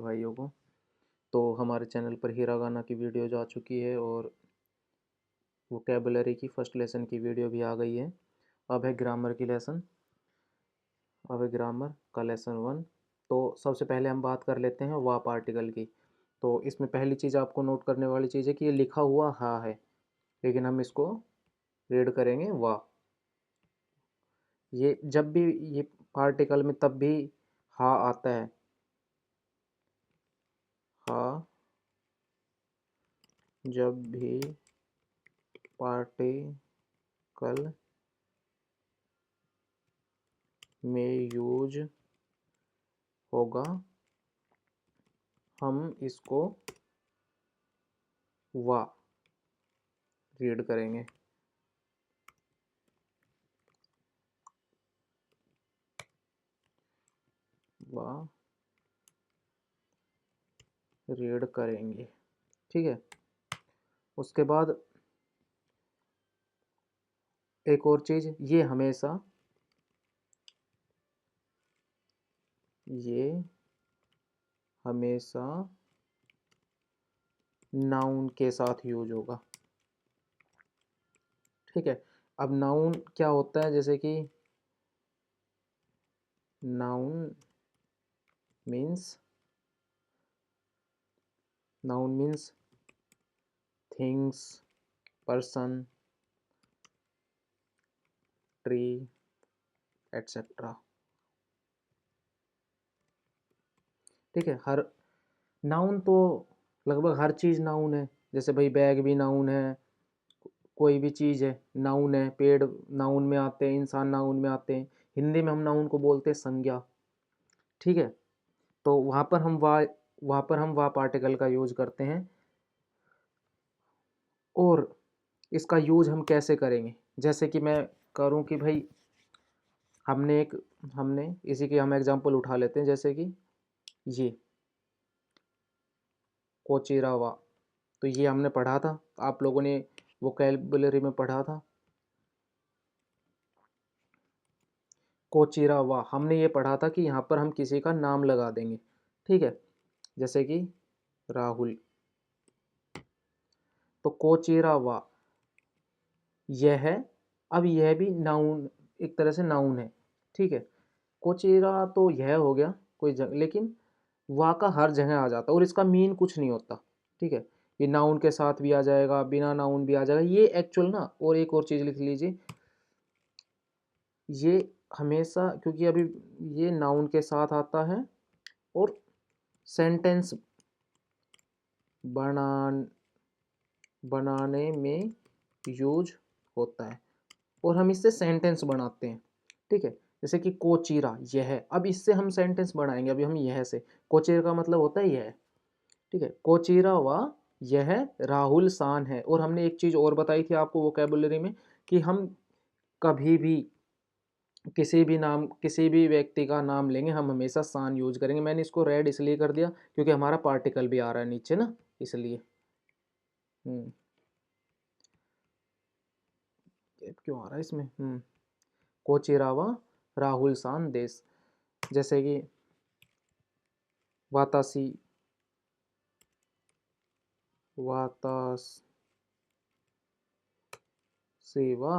भाइयों को। तो हमारे चैनल पर हिरागाना की वीडियो जा चुकी है और वोकैबुलरी की फर्स्ट लेसन की वीडियो भी आ गई है। अब है ग्रामर की लेसन। अब है ग्रामर का लेसन 1। तो सबसे पहले हम बात कर लेते हैं वा पार्टिकल की। तो इसमें पहली चीज़ आपको नोट करने वाली चीज़ है कि ये लिखा हुआ हा है, लेकिन हम इसको रीड करेंगे वा। ये जब भी ये पार्टिकल में तब भी हा आता है, हा जब भी पार्टिकल में यूज होगा हम इसको वा रीड करेंगे। वा रीड करेंगे, ठीक है। उसके बाद एक और चीज़, ये हमेशा नाउन के साथ यूज होगा, ठीक है। अब नाउन क्या होता है, जैसे कि noun means things, person, tree, etcetera, ठीक है। हर नाउन तो लगभग हर चीज़ नाउन है। जैसे भाई बैग भी नाउन है, कोई भी चीज़ है नाउन है, पेड़ नाउन में आते हैं, इंसान नाउन में आते हैं। हिंदी में हम नाउन को बोलते हैं संज्ञा, ठीक है। तो वहाँ पर हम वा पार्टिकल का यूज करते हैं। और इसका यूज हम कैसे करेंगे, जैसे कि मैं करूँ कि भाई हमने इसी के हम एग्जांपल उठा लेते हैं, जैसे कि ये कोचिरावा। तो ये हमने पढ़ा था, आप लोगों ने वोकैबुलरी में पढ़ा था। कोचिरावा हमने ये पढ़ा था कि यहाँ पर हम किसी का नाम लगा देंगे, ठीक है। जैसे कि राहुल। तो कोचिरावा यह है। अब यह भी नाउन, एक तरह से नाउन है, ठीक है। कोचेरा तो यह हो गया कोई जगह, लेकिन वा का हर जगह आ जाता है और इसका मीन कुछ नहीं होता, ठीक है। ये नाउन के साथ भी आ जाएगा, बिना नाउन भी आ जाएगा, ये एक्चुअल ना। और एक और चीज़ लिख लीजिए, ये हमेशा, क्योंकि अभी ये नाउन के साथ आता है और सेंटेंस बना बनाने में यूज होता है और हम इससे सेंटेंस बनाते हैं, ठीक है। जैसे कि कोचीरा यह है, अब इससे हम सेंटेंस बनाएंगे। अभी हम यह से, कोचीरा का मतलब होता है यह, ठीक है। कोचीरा व यह राहुल सान है। और हमने एक चीज़ और बताई थी आपको वोकैबुलरी में, कि हम कभी भी किसी भी व्यक्ति का नाम लेंगे, हम हमेशा सान यूज करेंगे। मैंने इसको रेड इसलिए कर दिया क्योंकि हमारा पार्टिकल भी आ रहा है नीचे ना, इसलिए। क्यों आ रहा है इसमें? कोचिरावा राहुल सान देश। जैसे कि वातासी वातास सेवा।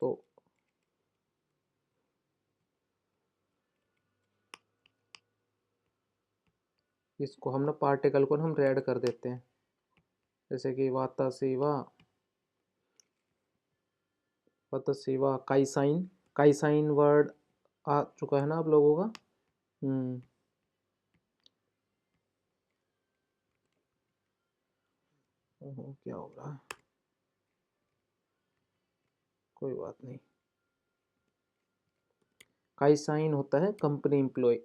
तो इसको हम ना पार्टिकल को हम रेड कर देते हैं, जैसे कि वातासेवा। वातासेवा काइसाइन, काइसाइन वर्ड आ चुका है ना आप लोगों का। क्या हो रहा है, कोई बात नहीं। काइसाइन होता है कंपनी एम्प्लॉय।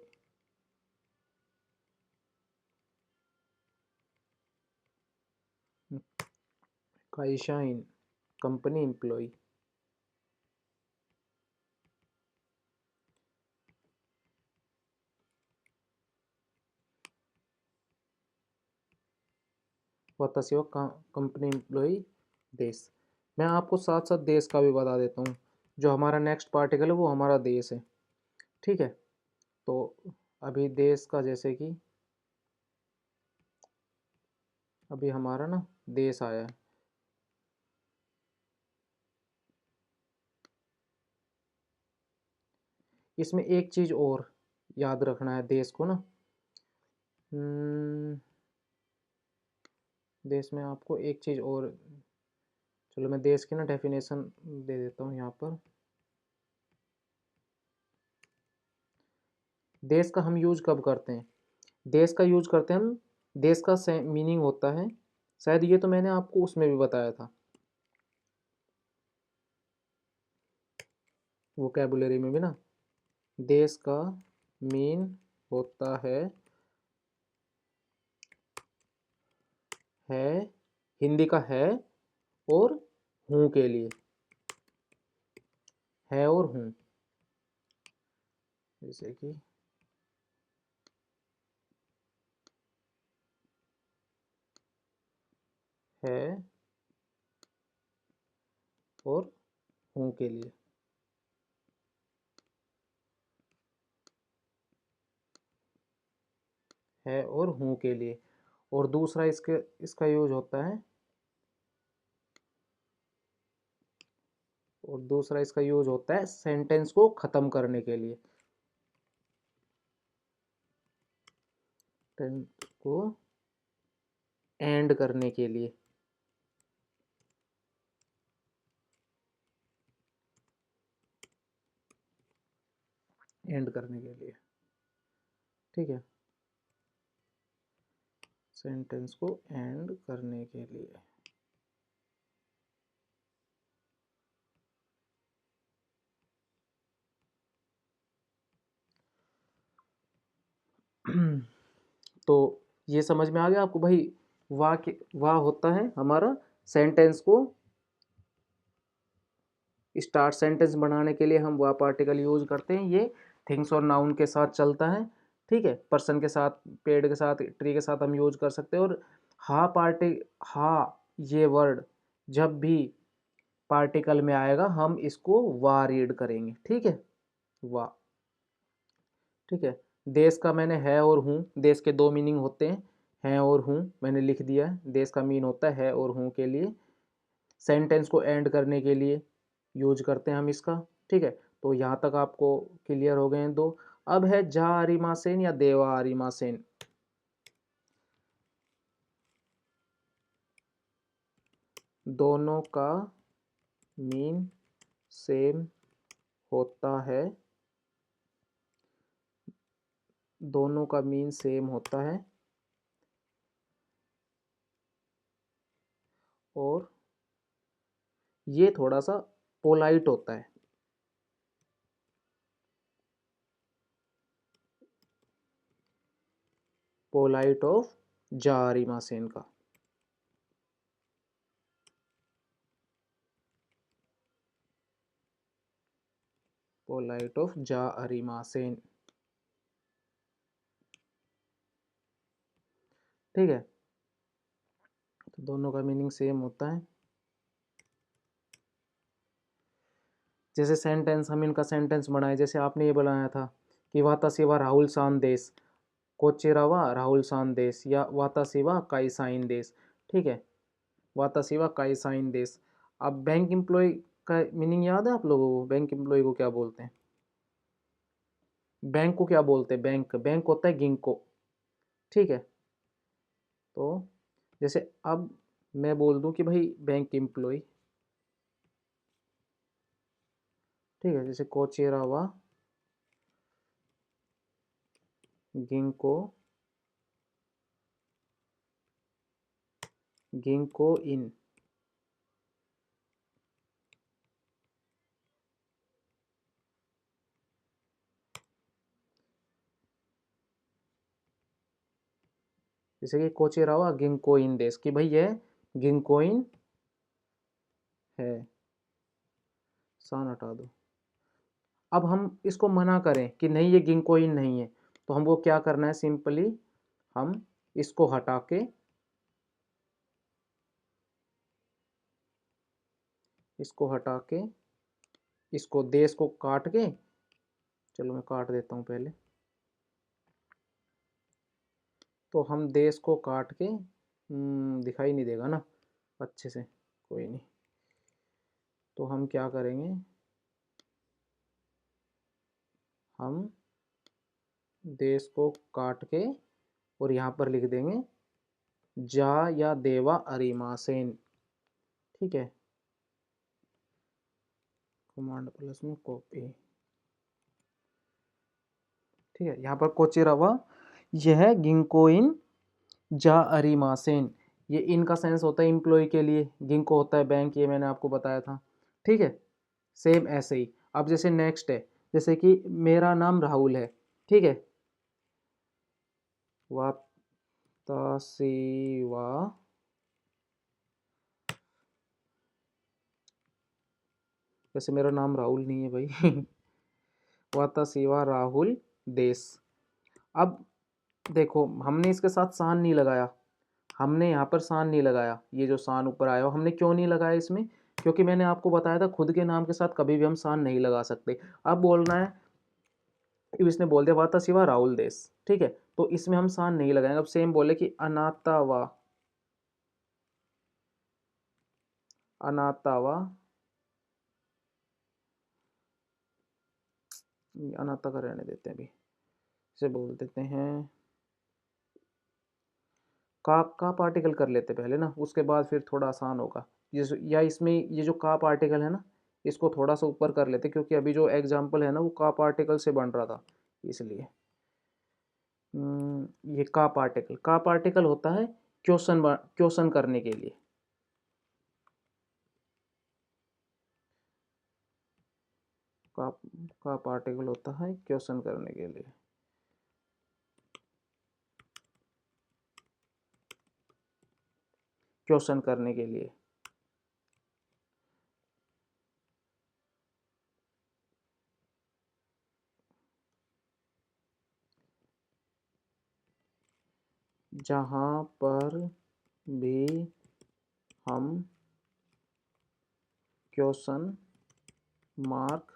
काइसाइन कंपनी एम्प्लॉय। वातासेवा कंपनी एम्प्लॉय देश। मैं आपको साथ साथ देश का भी बता देता हूँ। जो हमारा नेक्स्ट पार्टिकल है वो हमारा देश है, ठीक है। तो अभी देश का जैसे कि अभी हमारा ना देश आया है, इसमें एक चीज़ और याद रखना है देश को ना। हम्म, देश में आपको एक चीज़ और, चलो मैं देश की ना डेफिनेशन दे देता हूँ यहाँ पर। देश का हम यूज कब करते हैं? देश का यूज करते हैं हम, देश का मीनिंग होता है, शायद ये तो मैंने आपको उसमें भी बताया था, वोकैबुलरी में भी ना। देश का मीन होता है हिंदी का है और हूँ के लिए, है और हूँ, जैसे कि है और हूँ के लिए, है और हूँ के लिए। और दूसरा इसके इसका यूज होता है, और दूसरा इसका यूज होता है सेंटेंस को ख़त्म करने के लिए, सेंटेंस को एंड करने के लिए, एंड करने के लिए, ठीक है, सेंटेंस को एंड करने के लिए। तो ये समझ में आ गया आपको भाई? वाह के वाह होता है हमारा सेंटेंस को स्टार्ट, सेंटेंस बनाने के लिए हम वाह पार्टिकल यूज करते हैं। ये थिंग्स और नाउन के साथ चलता है, ठीक है, पर्सन के साथ, पेड़ के साथ, ट्री के साथ हम यूज कर सकते हैं। और हा पार्टी हा ये वर्ड जब भी पार्टिकल में आएगा हम इसको वाह रीड करेंगे, ठीक है, वाह, ठीक है। देश का मैंने है और हूँ, देश के दो मीनिंग होते हैं और हूँ, मैंने लिख दिया है। देश का मीन होता है और हूँ के लिए, सेंटेंस को एंड करने के लिए यूज करते हैं हम इसका, ठीक है। तो यहाँ तक आपको क्लियर हो गए हैं दो। अब है जा आरिमासेन या देवा आरिमासेन। दोनों का मीन सेम होता है, दोनों का मीन सेम होता है, और ये थोड़ा सा पोलाइट होता है। पोलाइट ऑफ जा आरिमासेन का, पोलाइट ऑफ जा आरिमासेन, ठीक है। तो दोनों का मीनिंग सेम होता है। जैसे सेंटेंस, हम इनका सेंटेंस बनाए, जैसे आपने ये बनाया था कि वाता सेवा राहुल सांदेश, कोचेरावा राहुल सांदेश, या वाता सेवा काई साइन देश, ठीक है, वाता सेवा काई साइन देश। अब बैंक एम्प्लॉय का मीनिंग याद है आप लोगों को? बैंक एम्प्लॉय को क्या बोलते हैं? बैंक को क्या बोलते हैं? बैंक, बैंक होता है गिंको, ठीक है। तो जैसे अब मैं बोल दूं कि भाई बैंक एम्प्लॉय, ठीक है, जैसे कोचेरावा गिंको, गिंको इन, जैसे कि कोचेरावा गिंकोइन देश, कि भाई ये गिंकोइन है, सान हटा दो। अब हम इसको मना करें कि नहीं ये गिंकोइन नहीं है, तो हमको क्या करना है? सिंपली हम इसको हटा के, इसको हटा के, इसको देश को काट के, चलो मैं काट देता हूँ पहले, तो हम देश को काट के दिखाई नहीं देगा ना अच्छे से, कोई नहीं। तो हम क्या करेंगे, हम देश को काट के और यहाँ पर लिख देंगे जा या देवा अरिमासेन। ठीक है, कमांड प्लस में कॉपी। ठीक है, यहाँ पर कोचिरवा, यह गिंकोइन जा अरिमासेन, ये इनका सेंस होता है एम्प्लॉय के लिए, गिंको होता है बैंक, ये मैंने आपको बताया था। ठीक है, सेम ऐसे ही। अब जैसे नेक्स्ट है, जैसे कि मेरा नाम राहुल है। ठीक है, वातासीवा, वैसे मेरा नाम राहुल नहीं है भाई वातासीवा राहुल देश। अब देखो, हमने इसके साथ सान नहीं लगाया, हमने यहाँ पर सान नहीं लगाया, ये जो सान ऊपर आया हो, हमने क्यों नहीं लगाया इसमें, क्योंकि मैंने आपको बताया था खुद के नाम के साथ कभी भी हम सान नहीं लगा सकते। अब बोलना है, इसने बोल दिया वाता शिवा राहुल देश। ठीक है, तो इसमें हम सान नहीं लगाएंगे। अब सेम बोले कि अनातावा, अनातावा, अनाता का रहने देते हैं अभी, इसे बोल देते हैं का पार्टिकल कर लेते पहले ना, उसके बाद फिर थोड़ा आसान होगा। या इसमें ये जो का पार्टिकल है ना, इसको थोड़ा सा ऊपर कर लेते, क्योंकि अभी जो एग्जाम्पल है ना वो का पार्टिकल से बन रहा था, इसलिए ये का पार्टिकल होता है क्वेश्चन क्वेश्चन करने के लिए। का पार्टिकल होता है क्वेश्चन करने के लिए। क्वेश्चन करने के लिए जहाँ पर भी हम क्वेश्चन मार्क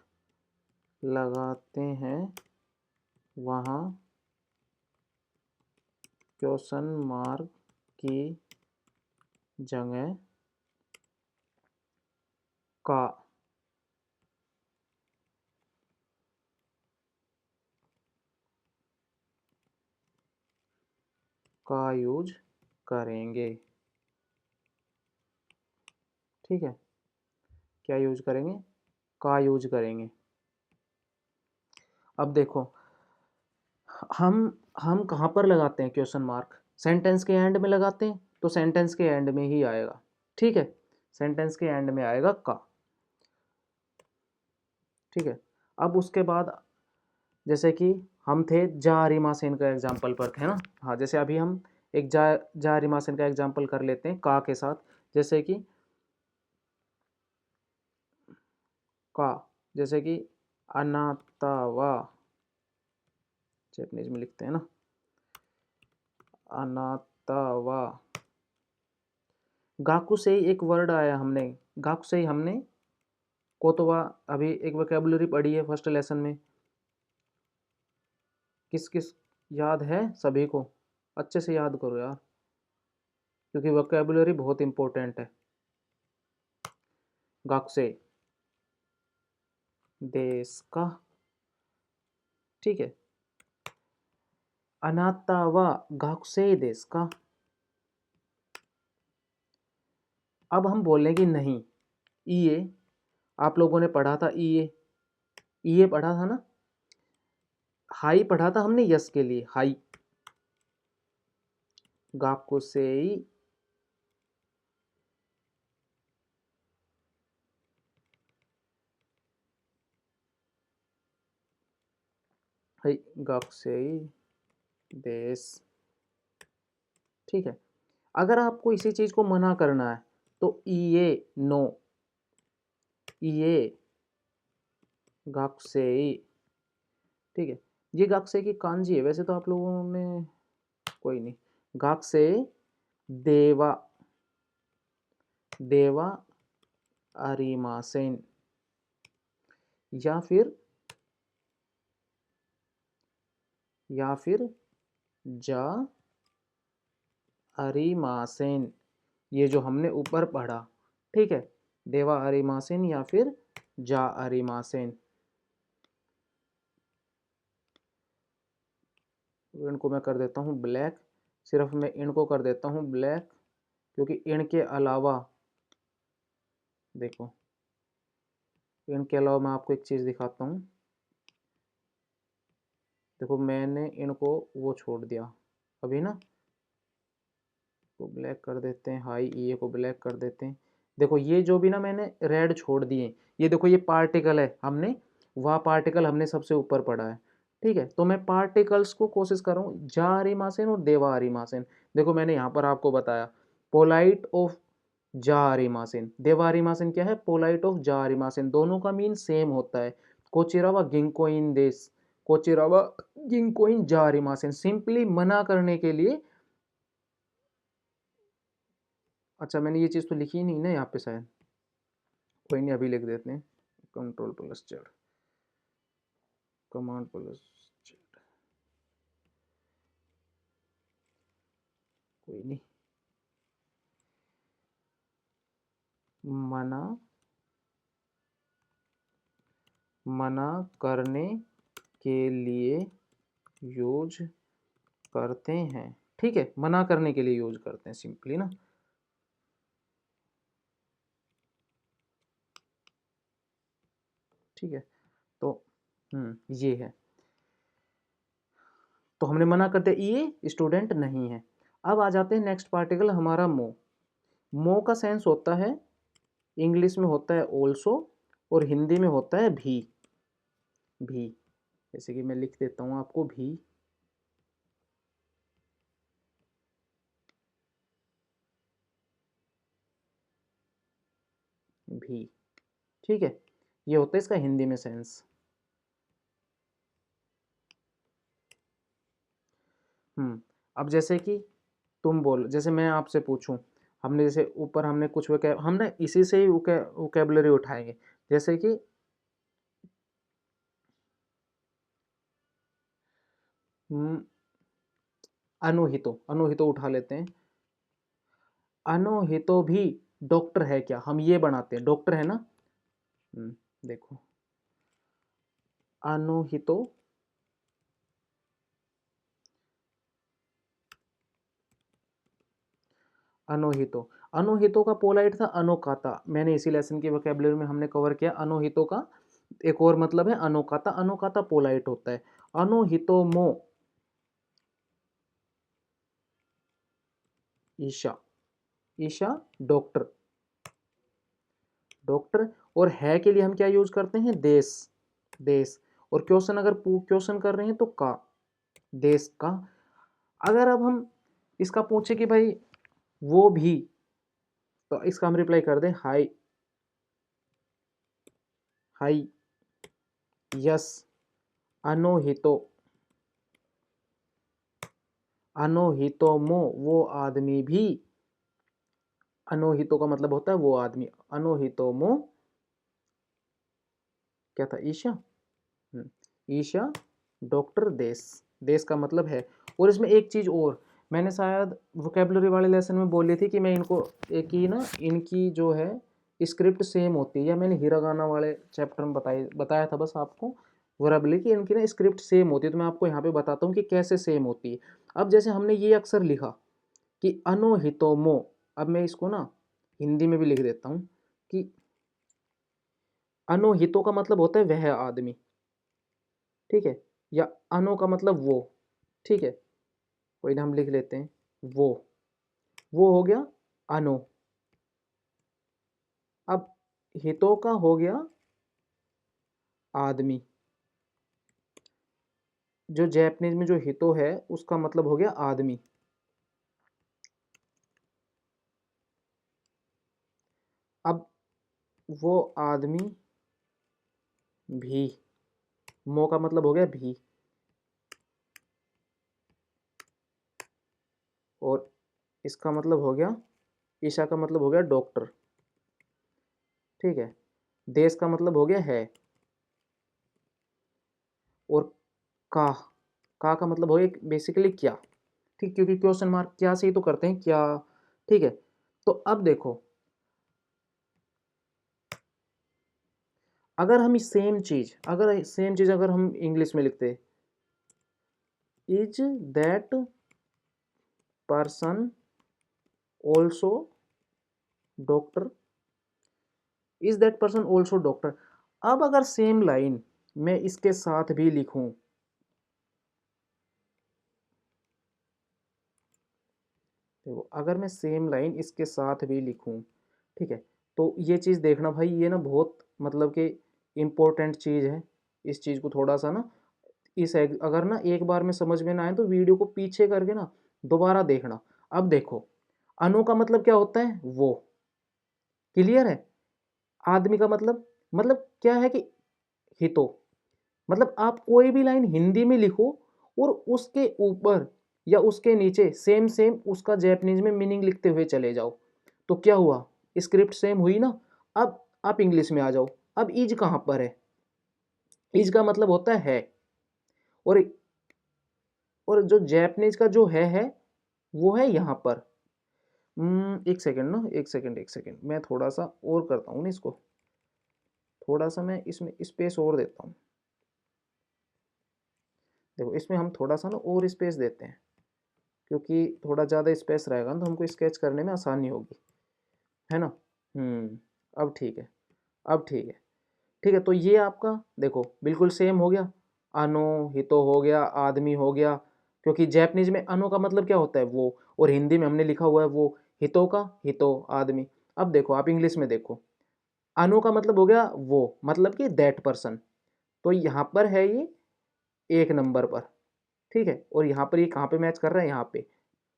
लगाते हैं वहाँ क्वेश्चन मार्क की जगह का यूज करेंगे। ठीक है, क्या यूज करेंगे, का यूज करेंगे। अब देखो, हम कहाँ पर लगाते हैं क्वेश्चन मार्क, सेंटेंस के एंड में लगाते हैं, तो सेंटेंस के एंड में ही आएगा। ठीक है, सेंटेंस के एंड में आएगा का। ठीक है, अब उसके बाद जैसे कि हम थे जा रिमासेन का एग्जाम्पल पर है ना। हाँ, जैसे अभी हम एक जा रिमासेन का एग्जाम्पल कर लेते हैं का के साथ। जैसे कि का, जैसे कि अनातावा, जैपनीज में लिखते हैं ना, अनातावा। गाकू से ही एक वर्ड आया, हमने गाकू से ही हमने कोतवा, अभी एक वोकेबुलरी पढ़ी है फर्स्ट लेसन में। किस किस याद है सभी को, अच्छे से याद करो यार, क्योंकि वोकेबुलरी बहुत इंपॉर्टेंट है। गाकसे देश का। ठीक है, अनातावा गाकुसे देश का। अब हम बोलेंगे नहीं, ये आप लोगों ने पढ़ा था, ये पढ़ा था ना, हाई पढ़ा था हमने यस के लिए, हाई। गाकुसेई हाई, गाकुसेई देश। ठीक है, अगर आपको इसी चीज को मना करना है तो ये नो, ये गाकुसेई। ठीक है, ये गाकुसेई की कांजी है, वैसे तो आप लोगों ने, कोई नहीं। गाकुसे देवा, देवा अरिमासेन, या फिर जा अरिमासेन, ये जो हमने ऊपर पढ़ा, ठीक है, देवा अरिमासेन या फिर जा अरिमासेन। इनको मैं कर देता हूँ ब्लैक, सिर्फ मैं इनको कर देता हूँ ब्लैक, क्योंकि इनके अलावा देखो, इनके अलावा मैं आपको एक चीज़ दिखाता हूँ। देखो मैंने इनको वो छोड़ दिया अभी ना, को ब्लैक कर देते हैं, हाई ई को ब्लैक कर देते हैं। देखो ये जो भी ना मैंने रेड छोड़ दिए, ये देखो ये पार्टिकल है, हमने वह पार्टिकल हमने सबसे ऊपर पढ़ा है, ठीक है। तो मैं पार्टिकल्स को कोशिश कर रहा हूँ, जा अरिमासेन और देवा अरिमासेन। देखो मैंने यहाँ पर आपको बताया पोलाइट ऑफ जा अरिमासेन, देवा अरिमासेन क्या है, पोलाइट ऑफ जा अरिमासेन, दोनों का मीन सेम होता है। कोचिरावा गिंकोइन देश, कोचिरावा गिंकोइन जा अरिमासेन, सिंपली मना करने के लिए। अच्छा मैंने ये चीज़ तो लिखी ही नहीं ना यहाँ पे शायद, कोई नहीं अभी लिख देते हैं। Control plus Z, command plus Z, कोई नहीं। मना, मना करने के लिए यूज करते हैं, ठीक है, मना करने के लिए यूज करते हैं सिंपली ना। ठीक है, तो ये है, तो हमने मना कर दिया ये स्टूडेंट नहीं है। अब आ जाते हैं नेक्स्ट पार्टिकल हमारा मो। मो का सेंस होता है, इंग्लिश में होता है ऑल्सो, और हिंदी में होता है भी। भी, जैसे कि मैं लिख देता हूँ आपको भी, भी, ठीक है, ये होता है इसका हिंदी में सेंस। अब जैसे कि तुम बोल, जैसे मैं आपसे पूछूं, हमने जैसे ऊपर हमने कुछ हमने इसी से ही वोकेबलरी उठाएंगे, जैसे कि अनुहितो, अनुहितो उठा लेते हैं। अनुहितो भी डॉक्टर है क्या, हम ये बनाते हैं, डॉक्टर है ना। देखो अनुहितो, अनोहितो, अनोहितो का पोलाइट था अनोकाता, मैंने इसी लेसन की वोकेबलरी में हमने कवर किया। अनोहितो का एक और मतलब है अनोकाता, अनोकाता पोलाइट होता है। अनोहितो मो ईशा, ईशा डॉक्टर, डॉक्टर। और है के लिए हम क्या यूज करते हैं, देश, देश। और क्वेश्चन अगर क्वेश्चन कर रहे हैं तो का, देश का। अगर अब हम इसका पूछे कि भाई वो भी, तो इसका हम रिप्लाई कर दें हाई, हाई यस अनोहितो, अनोहितो मो वो आदमी भी, अनोहितो का मतलब होता है वो आदमी, अनोहितो मो क्या था, ईशा, ईशा डॉक्टर देश, देश का मतलब है। और इसमें एक चीज और मैंने शायद वोकेबलरी वाले लेसन में बोली थी कि मैं इनको एक ही ना, इनकी जो है स्क्रिप्ट सेम होती है, या मैंने हिरागाना वाले चैप्टर में बताया था बस आपको वोकेबलरी की इनकी ना स्क्रिप्ट सेम होती है। तो मैं आपको यहाँ पे बताता हूँ कि कैसे सेम होती है। अब जैसे हमने ये अक्सर लिखा कि अनोहितोमो, अब मैं इसको ना हिंदी में भी लिख देता हूँ कि अनोहितो का मतलब होता है वह आदमी, ठीक है, या अनो का मतलब वो, ठीक है, कोई ना हम लिख लेते हैं वो हो गया अनो। अब हितो का हो गया आदमी, जो जैपनीज में जो हितो है उसका मतलब हो गया आदमी। अब वो आदमी भी, मो का मतलब हो गया भी, और इसका मतलब हो गया, ईशा का मतलब हो गया डॉक्टर, ठीक है, देश का मतलब हो गया है, और का का मतलब हो गया बेसिकली क्या, ठीक, क्योंकि क्वेश्चन मार्क क्या से ही तो करते हैं क्या। ठीक है, तो अब देखो, अगर हम सेम चीज अगर हम इंग्लिश में लिखते, is that person also doctor, is that person also doctor. अब अगर सेम लाइन मैं इसके साथ भी लिखूं, देखो अगर मैं सेम लाइन इसके साथ भी लिखूं, ठीक है, तो ये चीज़ देखना भाई, ये ना बहुत मतलब कि इम्पोर्टेंट चीज़ है। इस चीज़ को थोड़ा सा ना, अगर ना एक बार में समझ में ना आए तो वीडियो को पीछे करके ना दोबारा देखना। अब देखो, अनु का मतलब क्या होता है, वो, क्लियर है। आदमी का मतलब क्या है कि हितो, मतलब आप कोई भी लाइन हिंदी में लिखो और उसके ऊपर या उसके नीचे सेम सेम उसका जैपनीज में मीनिंग लिखते हुए चले जाओ, तो क्या हुआ, स्क्रिप्ट सेम हुई ना। अब आप इंग्लिश में आ जाओ। अब इज कहाँ पर है, इज का मतलब होता है और जो जैपनीज का जो है वो है यहाँ पर। एक सेकंड ना, एक सेकंड मैं थोड़ा सा और करता हूँ ना इसको, थोड़ा सा मैं इसमें स्पेस और देता हूँ। देखो इसमें हम थोड़ा सा ना और स्पेस देते हैं, क्योंकि थोड़ा ज़्यादा स्पेस रहेगा ना तो हमको स्केच करने में आसानी होगी, है ना। अब ठीक है, अब ठीक है। ठीक है, तो ये आपका देखो बिल्कुल सेम हो गया। अनो, हितो हो गया, आदमी हो गया, क्योंकि जैपनीज में अनो का मतलब क्या होता है, वो, और हिंदी में हमने लिखा हुआ है वो, हितो का हितो आदमी। अब देखो आप इंग्लिश में देखो, अनु का मतलब हो गया वो, मतलब कि दैट पर्सन, तो यहाँ पर है ये एक नंबर पर, ठीक है, और यहाँ पर ये कहाँ पे मैच कर रहा है, यहाँ पे,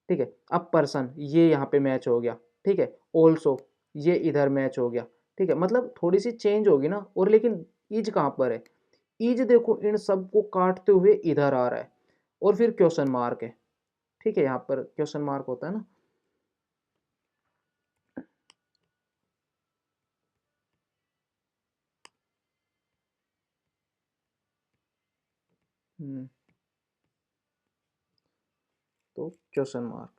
ठीक है। अब पर्सन ये यहाँ पे मैच हो गया, ठीक है, ऑल्सो ये इधर मैच हो गया, ठीक है, मतलब थोड़ी सी चेंज होगी ना। और लेकिन इज कहाँ पर है, इज देखो इन सबको काटते हुए इधर आ रहा है, और फिर क्वेश्चन मार्क है, ठीक है, यहाँ पर क्वेश्चन मार्क होता है ना। हम्म, तो क्वेश्चन मार्क,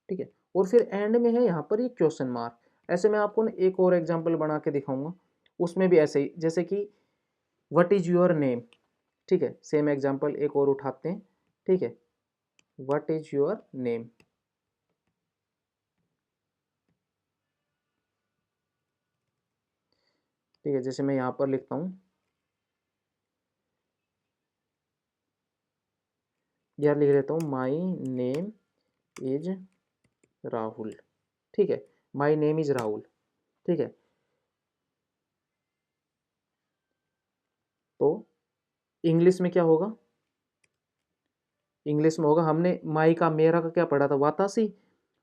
ठीक है, और फिर एंड में है यहाँ पर ये क्वेश्चन मार्क। ऐसे मैं आपको ना एक और एग्जांपल बना के दिखाऊंगा, उसमें भी ऐसे ही, जैसे कि व्हाट इज योर नेम, ठीक है, सेम एग्जांपल एक और उठाते हैं, ठीक है, व्हाट इज योर नेम, ठीक है, जैसे मैं यहाँ पर लिखता हूँ, या लिख लेता हूँ माई नेम इज राहुल, ठीक है, माई नेम इज राहुल, ठीक है। तो इंग्लिश में क्या होगा, इंग्लिश में होगा, हमने माई का मेरा का क्या पढ़ा था, वातासी,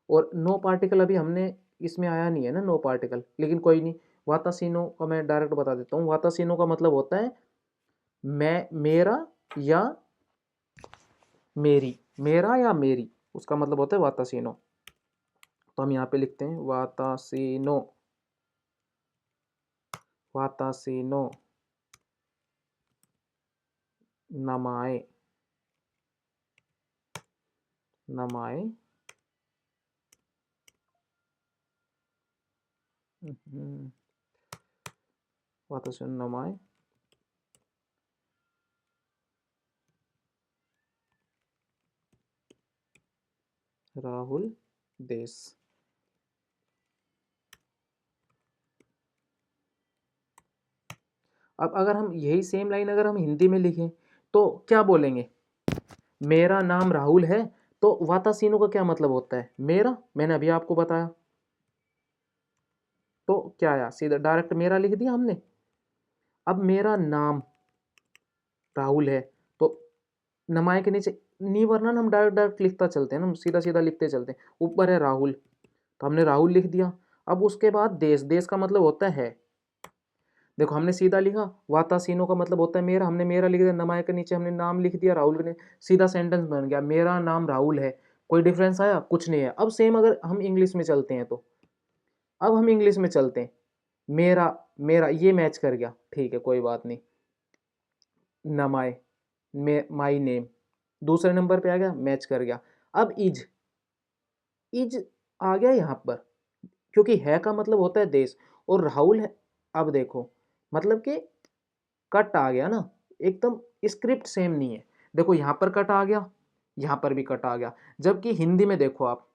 और नो पार्टिकल अभी हमने इसमें आया नहीं है ना, नो पार्टिकल, लेकिन कोई नहीं, वातासीनो का मैं डायरेक्ट बता देता हूँ। वातासीनो का मतलब होता है मैं, मेरा या मेरी, मेरा या मेरी, उसका मतलब होता है वातासीनो। तो हम यहाँ पे लिखते हैं वातासीनो, वातासीनो नमाए, नमाए, वातासीनो नमाए राहुल देश। अब अगर हम यही सेम लाइन अगर हम हिंदी में लिखें तो क्या बोलेंगे, मेरा नाम राहुल है, तो वातासीनो का क्या मतलब होता है, मेरा, मैंने अभी आपको बताया, तो क्या आया, सीधा डायरेक्ट मेरा लिख दिया हमने। अब मेरा नाम राहुल है, तो नमाय के नीचे नी वर्णन हम डायरेक्ट डायरेक्ट लिखता चलते हैं ना, हम सीधा सीधा लिखते चलते हैं, ऊपर है राहुल, तो हमने राहुल लिख दिया। अब उसके बाद देश, देश का मतलब होता है, देखो हमने सीधा लिखा, वातासीनो का मतलब होता है मेरा, हमने मेरा लिख दिया, नमाय के नीचे हमने नाम लिख दिया राहुल के नीचे, सीधा सेंटेंस बन गया, मेरा नाम राहुल है। कोई डिफरेंस आया, कुछ नहीं है। अब सेम अगर हम इंग्लिश में चलते हैं तो, अब हम इंग्लिश में चलते हैं, मेरा, मेरा ये मैच कर गया, ठीक है, कोई बात नहीं, नमाय, मे माई नेम, दूसरे नंबर पे आ गया, मैच कर गया। अब इज, इज आ गया यहाँ पर, क्योंकि है का मतलब होता है देश, और राहुल है। अब देखो मतलब कि कट आ गया ना, एकदम स्क्रिप्ट सेम नहीं है। देखो यहाँ पर कट आ गया, यहाँ पर भी कट आ गया। जबकि हिंदी में देखो आप,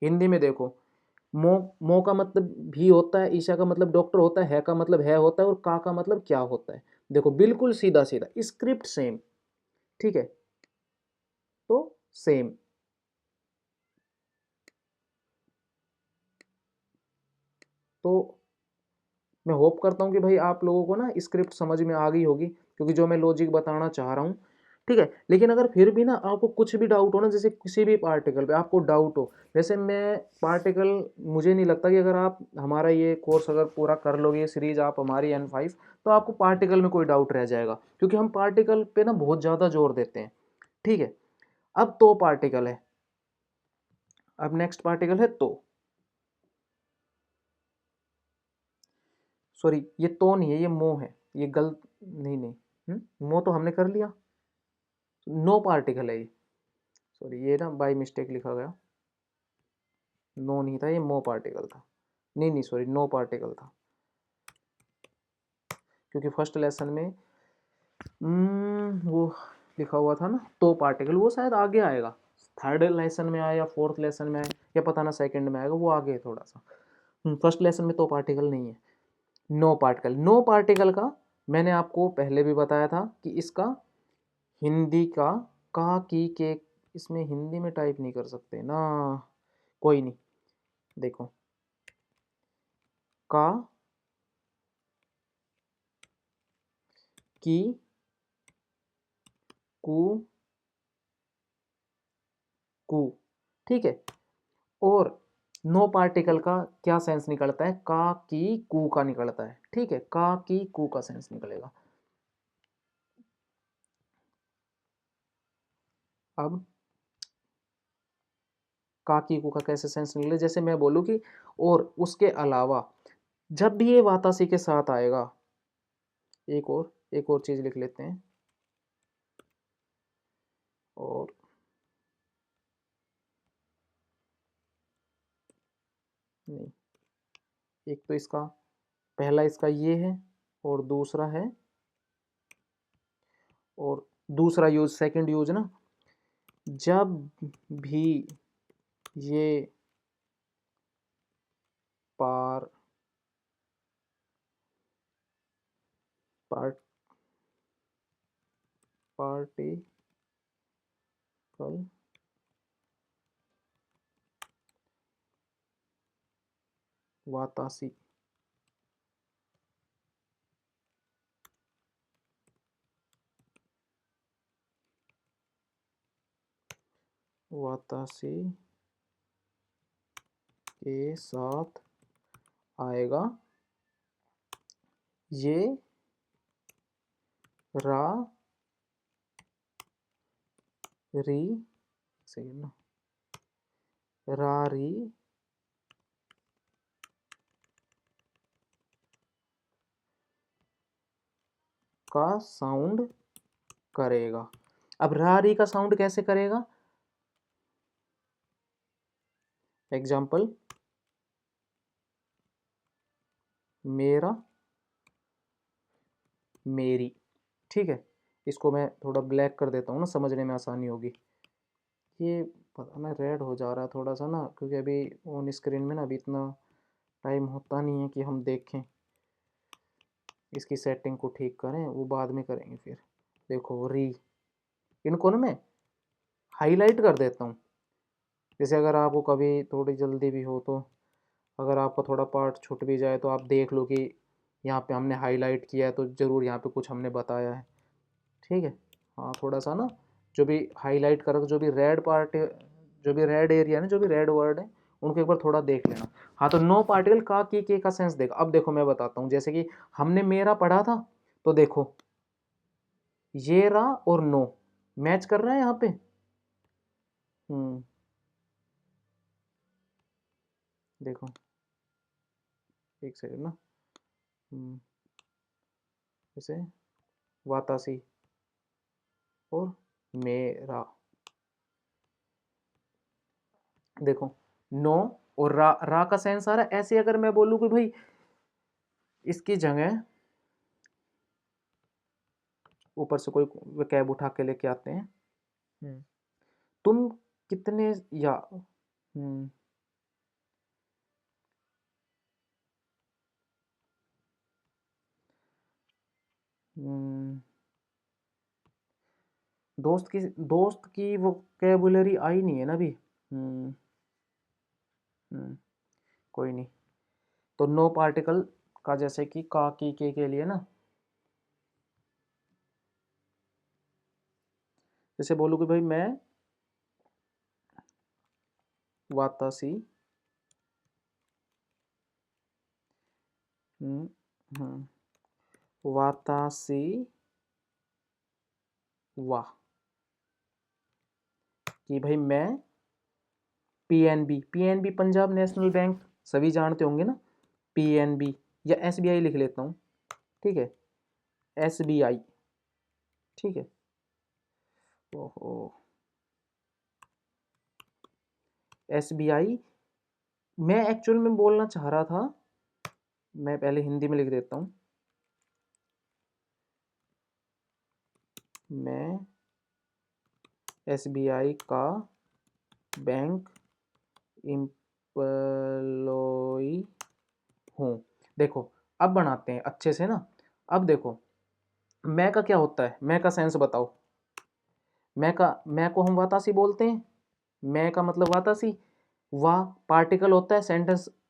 हिंदी में देखो, मो का मतलब भी होता है, ईशा का मतलब डॉक्टर होता है का मतलब है होता है, और का मतलब क्या होता है। देखो बिल्कुल सीधा सीधा, स्क्रिप्ट सेम, ठीक है, तो सेम। तो मैं होप करता हूँ कि भाई आप लोगों को ना स्क्रिप्ट समझ में आ गई होगी, क्योंकि जो मैं लॉजिक बताना चाह रहा हूँ, ठीक है। लेकिन अगर फिर भी ना आपको कुछ भी डाउट हो ना, जैसे किसी भी पार्टिकल पे आपको डाउट हो, जैसे मैं पार्टिकल, मुझे नहीं लगता कि अगर आप हमारा ये कोर्स अगर पूरा कर लोगे, ये सीरीज आप हमारी N5, तो आपको पार्टिकल में कोई डाउट रह जाएगा, क्योंकि हम पार्टिकल पे ना बहुत ज़्यादा जोर देते हैं, ठीक है। अब तो पार्टिकल है, अब नेक्स्ट पार्टिकल है तो, सॉरी ये तो नहीं है, ये मो है, ये गलत, नहीं नहीं, मो तो हमने कर लिया, नो पार्टिकल है ये, सॉरी ये ना बाय मिस्टेक लिखा गया, नो नहीं था, ये मो पार्टिकल था, नहीं नहीं सॉरी नो पार्टिकल था, क्योंकि फर्स्ट लेसन में वो लिखा हुआ था ना तो पार्टिकल, वो शायद आगे आएगा, थर्ड लेसन में आया या फोर्थ लेसन में आया, या पता ना सेकंड में आएगा, वो आगे है थोड़ा सा। फर्स्ट लेसन में तो पार्टिकल नहीं है, नो पार्टिकल। नो पार्टिकल का मैंने आपको पहले भी बताया था कि इसका हिंदी का की के, इसमें हिंदी में टाइप नहीं कर सकते ना, कोई नहीं, देखो का की कु कु, ठीक है। और नो पार्टिकल का क्या सेंस निकलता है, का की कु का निकलता है, ठीक है, का की कु का सेंस निकलेगा। अब का की कु का कैसे सेंस निकले, जैसे मैं बोलूँ कि और उसके अलावा जब भी ये वातासी के साथ आएगा, एक और चीज लिख लेते हैं, और नहीं, एक तो इसका पहला इसका ये है, और दूसरा है, और दूसरा यूज, सेकंड यूज ना, जब भी ये पार पार्ट पार्टिकल वातासी वातासी के साथ आएगा, ये रा री, सही ना, रारी का साउंड करेगा। अब रारी का साउंड कैसे करेगा, एग्जाम्पल, मेरा मेरी, ठीक है। इसको मैं थोड़ा ब्लैक कर देता हूँ ना, समझने में आसानी होगी। ये पता ना रेड हो जा रहा है थोड़ा सा ना, क्योंकि अभी ऑन स्क्रीन में ना अभी इतना टाइम होता नहीं है कि हम देखें, इसकी सेटिंग को ठीक करें, वो बाद में करेंगे फिर। देखो री, इनको ना मैं हाईलाइट कर देता हूँ, जैसे अगर आपको कभी थोड़ी जल्दी भी हो, तो अगर आपका थोड़ा पार्ट छूट भी जाए तो आप देख लो कि यहाँ पे हमने हाईलाइट किया है, तो ज़रूर यहाँ पे कुछ हमने बताया है, ठीक है। हाँ थोड़ा सा ना, जो भी हाईलाइट कर, जो भी रेड पार्ट, जो भी रेड एरिया है ना, जो भी रेड वर्ड है, उनको एक बार थोड़ा देख लेना। हाँ तो नो पार्टिकल का की के का सेंस देखो। अब देखो मैं बताता हूँ, जैसे कि हमने मेरा पढ़ा था, तो देखो ये रहा और नो मैच कर रहा है यहाँ पे। हम्म, देखो एक सेकंड ना, जैसे वातासी और मेरा, देखो नो और रा, रा का सेंस आ रहा है। ऐसे अगर मैं बोलूँ कि भाई इसकी जगह ऊपर से कोई कैब उठा के लेके आते हैं, तुम कितने या हम्म, दोस्त की वोकैबुलरी आई नहीं है ना अभी। हम्म, हम्म, कोई नहीं। तो नो पार्टिकल का जैसे कि का की के लिए ना, जैसे बोलूँ कि भाई मैं वातासी हम्म, हम्म, वातासी वाह कि भाई मैं PNB, PNB Punjab national bank सभी जानते होंगे ना, पीएनबी या एसबीआई लिख लेता हूँ, ठीक है, एसबीआई, ठीक है। ओहो, एसबीआई मैं एक्चुअल में बोलना चाह रहा था, मैं पहले हिंदी में लिख देता हूँ, मैं एसबीआई का बैंक एम्प्लॉय हूँ। देखो अब बनाते हैं अच्छे से ना। अब देखो मैं का क्या होता है, मैं का सेंस बताओ। मैं को हम वातासी बोलते हैं, मैं का मतलब वातासी, वाह पार्टिकल होता है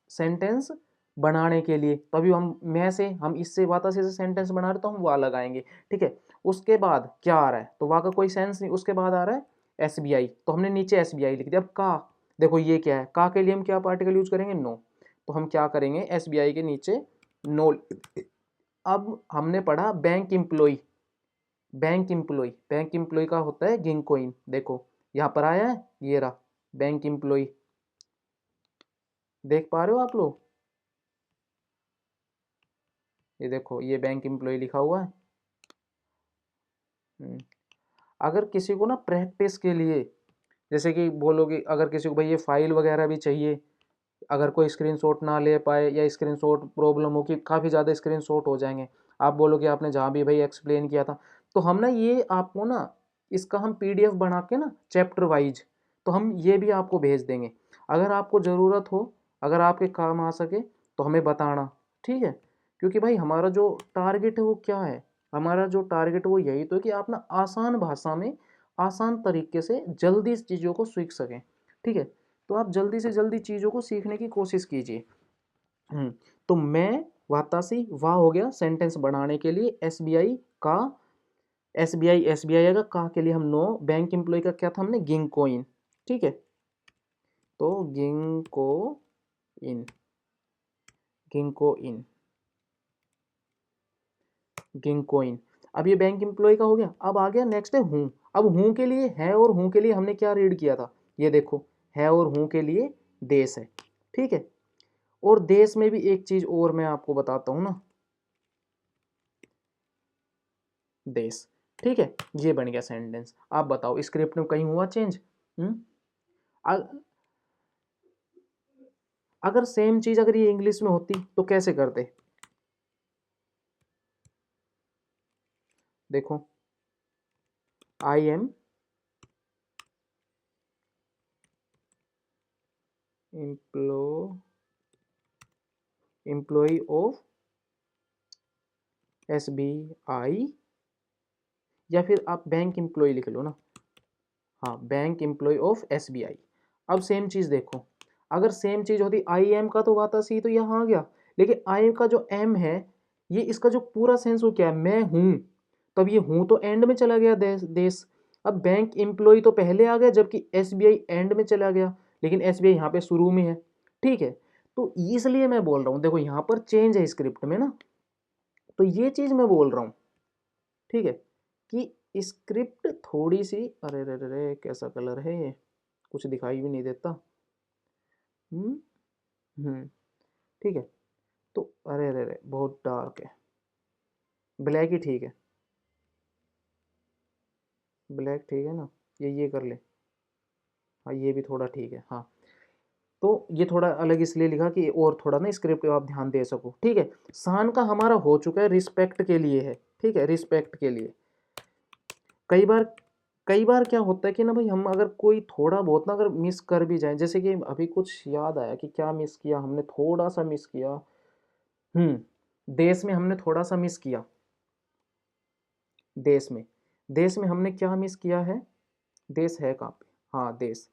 सेंटेंस बनाने के लिए, तो अभी हम मैं से हम इससे वातासी से सेंटेंस बना रहे तो हम वाह लगाएंगे, ठीक है। उसके बाद क्या आ रहा है, तो वाह का कोई सेंस नहीं, उसके बाद आ रहा है एसबीआई, तो हमने नीचे एसबीआई लिख दिया। अब का देखो ये क्या है, का के लिए हम क्या पार्टिकल यूज करेंगे, नो, तो हम क्या करेंगे एसबीआई के नीचे नो। अब हमने पढ़ा बैंक एम्प्लॉय, बैंक एम्प्लॉय का होता है गिंकोइन, देखो यहाँ पर आया है, ये रहा बैंक एम्प्लॉय, देख पा रहे हो आप लोग, ये देखो ये बैंक एम्प्लॉय लिखा हुआ है। हम्म, अगर किसी को ना प्रैक्टिस के लिए, जैसे कि बोलोगे अगर किसी को भाई ये फाइल वगैरह भी चाहिए, अगर कोई स्क्रीनशॉट ना ले पाए या स्क्रीनशॉट प्रॉब्लम हो कि काफ़ी ज़्यादा स्क्रीनशॉट हो जाएंगे, आप बोलोगे आपने जहाँ भी भाई एक्सप्लेन किया था, तो हम ना ये आपको ना इसका हम पीडीएफ बना के ना चैप्टर वाइज, तो हम ये भी आपको भेज देंगे। अगर आपको ज़रूरत हो, अगर आपके काम आ सके तो हमें बताना, ठीक है। क्योंकि भाई हमारा जो टारगेट है वो क्या है, हमारा जो टारगेट वो यही तो है कि आप ना आसान भाषा में आसान तरीके से जल्दी इस चीज़ों को सीख सकें, ठीक है। तो आप जल्दी से जल्दी चीज़ों को सीखने की कोशिश कीजिए। तो मैं वातासी वाह हो गया सेंटेंस बनाने के लिए, एसबीआई का, एसबीआई आएगा, का के लिए हम नो, बैंक एम्प्लॉय का क्या था हमने गिंकोइन, ठीक है। तो गिंको इन, गिंको इन, गिंकोइन। अब ये बैंक एम्प्लॉय का हो गया। अब आ गया नेक्स्ट है हूँ। अब हूँ के लिए है और हूँ के लिए हमने क्या रीड किया था, ये देखो है और हूँ के लिए देश है, ठीक है। और देश में भी एक चीज और मैं आपको बताता हूँ ना, देश, ठीक है। ये बन गया सेंटेंस। आप बताओ स्क्रिप्ट में कहीं हुआ चेंज? अ- अगर सेम चीज अगर ये इंग्लिश में होती तो कैसे करते, देखो I am employ of S B I, या फिर आप बैंक एम्प्लॉय लिख लो ना, हाँ bank employ of S B I. अब सेम चीज देखो, अगर सेम चीज होती आई एम का तो बात सी तो यहाँ आ गया, लेकिन आई का जो एम है, ये इसका जो पूरा सेंस वो क्या है, मैं हूं, तब ये हूं तो एंड में चला गया देश। अब बैंक एम्प्लॉय तो पहले आ गया जबकि एस बी आई एंड में चला गया, लेकिन एस बी आई यहाँ पे शुरू में है, ठीक है। तो इसलिए मैं बोल रहा हूँ, देखो यहाँ पर चेंज है स्क्रिप्ट में ना, तो ये चीज मैं बोल रहा हूँ, ठीक है, कि स्क्रिप्ट थोड़ी सी, अरे रे रे रे कैसा कलर है ये, कुछ दिखाई भी नहीं देता। हम्म, हम्म, ठीक है। तो अरे रे रे बहुत डार्क है, ब्लैक ही ठीक है, ब्लैक ठीक है ना, ये कर ले, हाँ ये भी थोड़ा ठीक है, हाँ। तो ये थोड़ा अलग इसलिए लिखा कि और थोड़ा ना स्क्रिप्ट आप ध्यान दे सको। ठीक है, सान का हमारा हो चुका है, रिस्पेक्ट के लिए है। ठीक है, रिस्पेक्ट के लिए। कई बार कई बार क्या होता है कि ना भाई, हम अगर कोई थोड़ा बहुत ना अगर मिस कर भी जाए, जैसे कि अभी कुछ याद आया कि क्या मिस किया हमने, थोड़ा सा मिस किया। देश में हमने थोड़ा सा मिस किया। देश में हमने क्या मिस किया है? देश है कहाँ पे? हाँ, देश।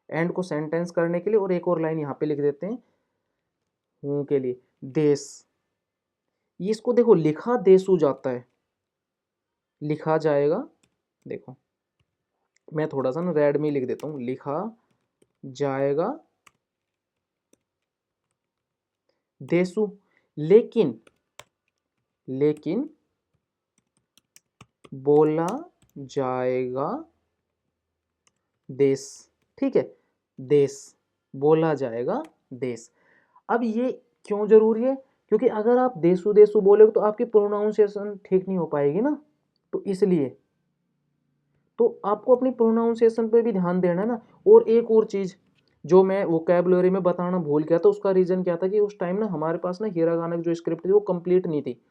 एंड को सेंटेंस करने के लिए और एक और लाइन यहाँ पे लिख देते हैं हूँ के लिए, देश। ये इसको देखो, लिखा देसू जाता है, लिखा जाएगा। देखो, मैं थोड़ा सा ना रेड में लिख देता हूँ, लिखा जाएगा देसू। लेकिन लेकिन बोला जाएगा देश। ठीक है, देश बोला जाएगा देश। अब ये क्यों जरूरी है? क्योंकि अगर आप देसू देसू बोलोगे तो आपकी प्रोनाउंसिएशन ठीक नहीं हो पाएगी ना, तो इसलिए तो आपको अपनी प्रोनाउंसिएशन पे भी ध्यान देना है ना। और एक और चीज जो मैं वोकैबुलरी में बताना भूल गया था, उसका रीजन क्या था कि उस टाइम ना हमारे पास ना हिरागाना की जो स्क्रिप्ट थी वो कंप्लीट नहीं थी,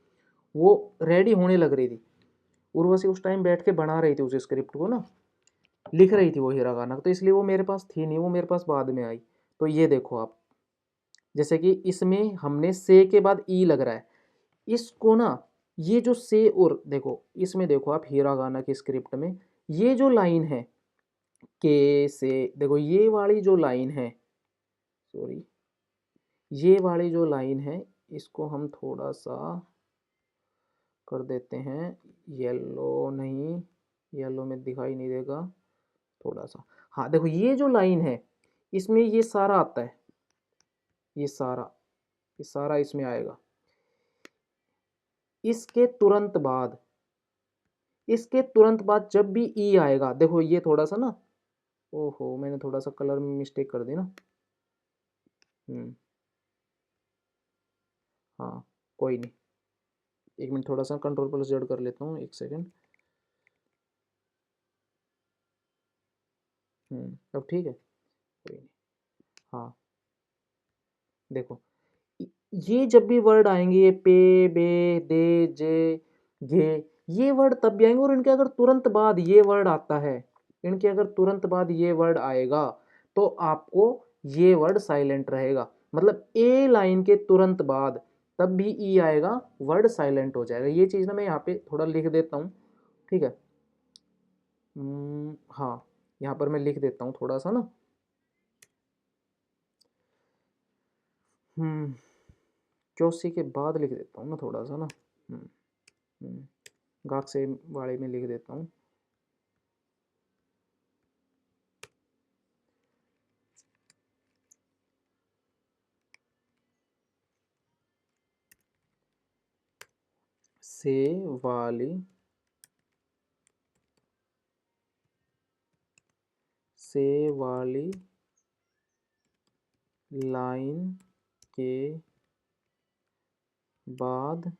वो रेडी होने लग रही थी। उर्वशी उस टाइम बैठ के बना रही थी उस स्क्रिप्ट को ना, लिख रही थी वो हिरागाना, तो इसलिए वो मेरे पास थी नहीं, वो मेरे पास बाद में आई। तो ये देखो आप, जैसे कि इसमें हमने से के बाद ई लग रहा है, इसको ना, ये जो से और देखो, इसमें देखो आप हिरागाना की स्क्रिप्ट में ये जो लाइन है के से, देखो ये वाली जो लाइन है, सॉरी, ये वाली जो लाइन है, इसको हम थोड़ा सा कर देते हैं येलो, नहीं येलो में दिखाई नहीं देगा, थोड़ा सा। हाँ देखो, ये जो लाइन है इसमें ये सारा आता है, ये सारा इसमें आएगा। इसके तुरंत बाद, जब भी ई आएगा, देखो ये थोड़ा सा ना, ओहो मैंने थोड़ा सा कलर में मिस्टेक कर दी ना। हम्म, हाँ, कोई नहीं, एक मिनट, थोड़ा सा कंट्रोल प्लस जेड कर लेता हूँ, एक सेकेंड। अब ठीक है, कोई नहीं। हाँ देखो, ये जब भी वर्ड आएंगे, ये पे, बे, दे, जे, घे, ये वर्ड तब भी आएंगे, और इनके अगर तुरंत बाद ये वर्ड आता है, इनके अगर तुरंत बाद ये वर्ड आएगा, तो आपको ये वर्ड साइलेंट रहेगा। मतलब ए लाइन के तुरंत बाद तब भी ई आएगा, वर्ड साइलेंट हो जाएगा। ये चीज़ ना मैं यहाँ पे थोड़ा लिख देता हूँ। ठीक है, हाँ, यहाँ पर मैं लिख देता हूँ थोड़ा सा ना। हम्म चौसी के बाद लिख देता हूँ ना थोड़ा सा ना। हम्म हम्म, गाक से वाले में लिख देता हूँ। से वाली, से वाली लाइन के बाद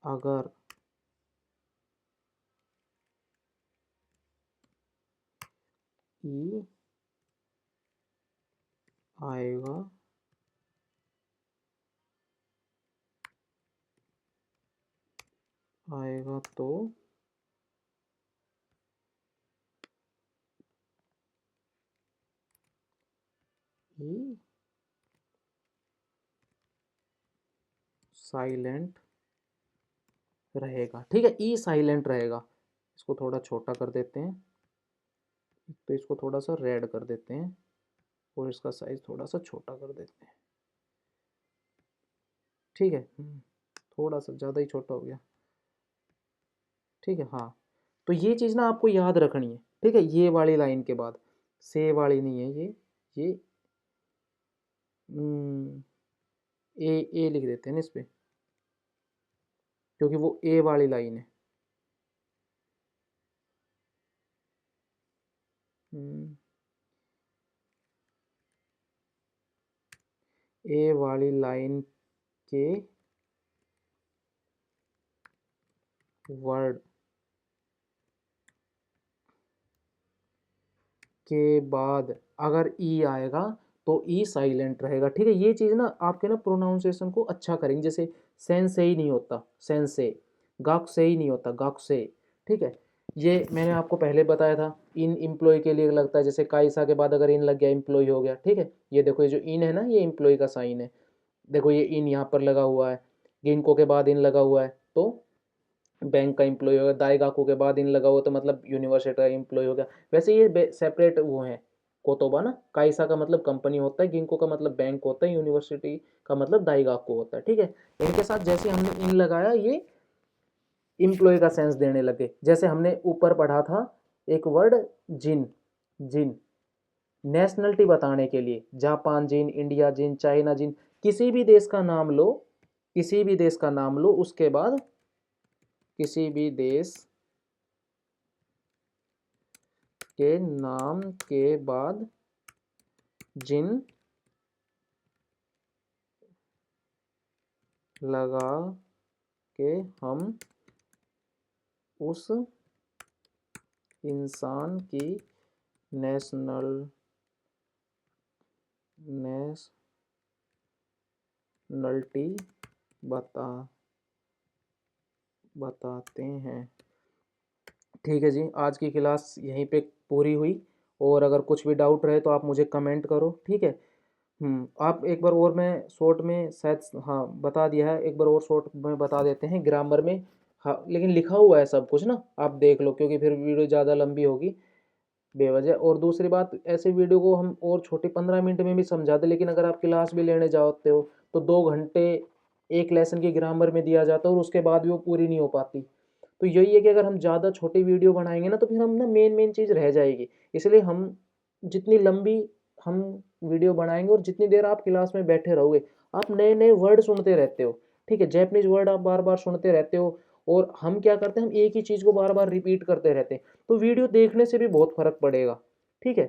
अगर ई आएगा, तो ई साइलेंट रहेगा। ठीक है, ई साइलेंट रहेगा। इसको थोड़ा छोटा कर देते हैं, तो इसको थोड़ा सा रेड कर देते हैं, और इसका साइज थोड़ा सा छोटा कर देते हैं। ठीक है, थोड़ा सा ज़्यादा ही छोटा हो गया। ठीक है, हाँ, तो ये चीज़ ना आपको याद रखनी है। ठीक है, ये वाली लाइन के बाद से वाली नहीं है, ये ए लिख देते हैं ना इस पे, क्योंकि वो ए वाली लाइन है। ए वाली लाइन के वर्ड के बाद अगर ई आएगा तो ई साइलेंट रहेगा। ठीक है, ये चीज़ ना आपके ना प्रोनाउंसिएशन को अच्छा करेंगे। जैसे सेन से ही नहीं होता, सेन से, गाक से ही नहीं होता, गाक से। ठीक है, ये मैंने आपको पहले बताया था। इन एम्प्लॉय के लिए लगता है, जैसे काइसा के बाद अगर इन लग गया एम्प्लॉय हो गया। ठीक है, ये देखो ये जो इन है ना, ये एम्प्लॉय का साइन है। देखो ये इन यहाँ पर लगा हुआ है, गिनको के बाद इन लगा हुआ है तो बैंक का एम्प्लॉय होगा, दाईगाको के बाद इन लगा हुआ तो मतलब यूनिवर्सिटी का एम्प्लॉय हो गया। वैसे ये सेपरेट वो है कोतोबा ना। काइसा का मतलब कंपनी होता है, गिनको का मतलब बैंक होता है, यूनिवर्सिटी का मतलब दाईगाको होता है। ठीक है, इनके साथ जैसे हमने इन लगाया ये एम्प्लॉय का सेंस देने लगे। जैसे हमने ऊपर पढ़ा था एक वर्ड जिन, जिन नेशनलिटी बताने के लिए, जापान जिन, इंडिया जिन, चाइना जिन, किसी भी देश का नाम लो, किसी भी देश का नाम लो, उसके बाद किसी भी देश के नाम के बाद जिन लगा के हम उस इंसान की नेशनलिटी बताते हैं। ठीक है जी, आज की क्लास यहीं पे पूरी हुई। और अगर कुछ भी डाउट रहे तो आप मुझे कमेंट करो। ठीक है, आप एक बार और मैं शॉर्ट में शायद, हाँ बता दिया है, एक बार और शॉर्ट में बता देते हैं ग्रामर में। हाँ लेकिन लिखा हुआ है सब कुछ ना, आप देख लो, क्योंकि फिर वीडियो ज़्यादा लंबी होगी बेवजह। और दूसरी बात, ऐसे वीडियो को हम और छोटे 15 मिनट में भी समझा दें, लेकिन अगर आप क्लास भी लेने जाते हो तो 2 घंटे एक लेसन की ग्रामर में दिया जाता है और उसके बाद भी वो पूरी नहीं हो पाती। तो यही है कि अगर हम ज़्यादा छोटी वीडियो बनाएंगे ना तो फिर हम ना मेन मेन चीज़ रह जाएगी। इसलिए हम जितनी लंबी हम वीडियो बनाएंगे और जितनी देर आप क्लास में बैठे रहोगे, आप नए नए वर्ड सुनते रहते हो। ठीक है, जैपनीज वर्ड आप बार बार सुनते रहते हो। और हम क्या करते हैं, हम एक ही चीज़ को बार बार रिपीट करते रहते हैं, तो वीडियो देखने से भी बहुत फर्क पड़ेगा। ठीक है,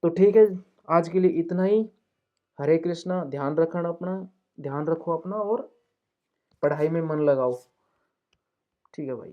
तो ठीक है, आज के लिए इतना ही। हरे कृष्णा, ध्यान रखना अपना, ध्यान रखो अपना और पढ़ाई में मन लगाओ। ठीक है भाई।